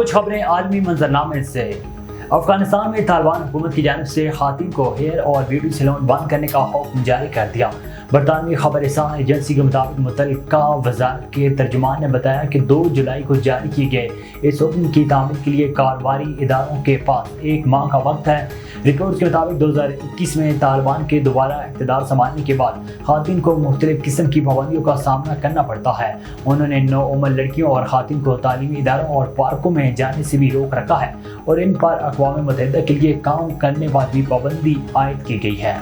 کچھ خبریں عالمی منظرنامے سے۔ افغانستان میں طالبان حکومت کی جانب سے خواتین کو ہیئر اور بیوٹی سیلون بند کرنے کا حکم جاری کر دیا۔ برطانوی خبر رساں ایجنسی کے مطابق متعلقہ وزارت کے ترجمان نے بتایا کہ 2 جولائی کو جاری کیے گئے اس حکم کی تعمیل کے لیے کاروباری اداروں کے پاس 1 ماہ کا وقت ہے۔ رپورٹ کے مطابق 2021 میں طالبان کے دوبارہ اقتدار سنبھالنے کے بعد خواتین کو مختلف قسم کی پابندیوں کا سامنا کرنا پڑتا ہے۔ انہوں نے نوعمر لڑکیوں اور خواتین کو تعلیمی اداروں اور پارکوں میں جانے سے بھی روک رکھا ہے اور ان پر اقوام متحدہ کے لیے کام کرنے پر بھی پابندی عائد کی گئی ہے۔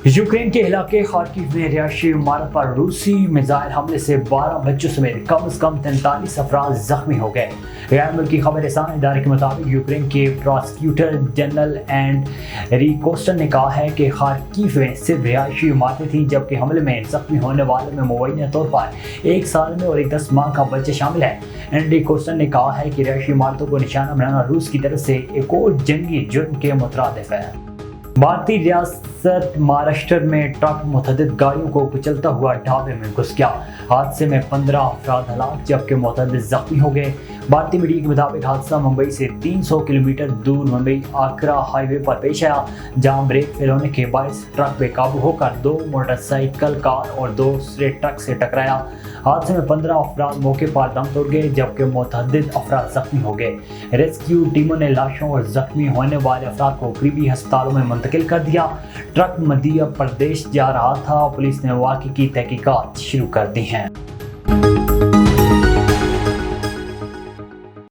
یوکرین کے علاقے خارکیو میں رہائشی عمارت پر روسی میزائل حملے سے 12 بچوں سمیت کم از کم 43 افراد زخمی ہو گئے۔ غیر ملکی خبر رساں ادارے کے مطابق یوکرین کے پراسیکیوٹر جنرل اینڈری کوسٹن نے کہا ہے کہ خارکیو میں صرف رہائشی عمارتیں تھیں، جبکہ حملے میں زخمی ہونے والوں میں مبینہ طور پر 1 سال میں اور ایک 10 ماہ کا بچہ شامل ہے۔ اینڈری کوسٹن نے کہا ہے کہ رہائشی عمارتوں کو نشانہ بنانا روس کی طرف سے ایک اور جنگی جرم کے مترادف ہے۔ بھارتی ریاست مہاراشٹر میں ٹرک متعدد گاڑیوں کو کچلتا ہوا ڈھابے میں گھس گیا۔ حادثے میں 15 افراد ہلاک جبکہ متعدد زخمی ہو گئے۔ بھارتی میڈیا کے مطابق حادثہ ممبئی سے 300 کلومیٹر دور ممبئی آگرہ ہائی وے پر پیش آیا، جہاں بریک فیل ہونے کے باعث ٹرک بے قابو ہو کر 2 موٹر سائیکل کار اور دوسرے ٹرک سے ٹکرایا۔ حادثے میں 15 افراد موقع پر دم توڑ گئے جبکہ متعدد افراد زخمی ہو گئے۔ ریسکیو ٹیموں نے لاشوں اور زخمی ہونے والے افراد کو قریبی ہسپتالوں میں منتقل کر دیا۔ ٹرک مدھیہ پردیش جا رہا تھا۔ پولیس نے واقعے کی تحقیقات شروع کر دی ہیں۔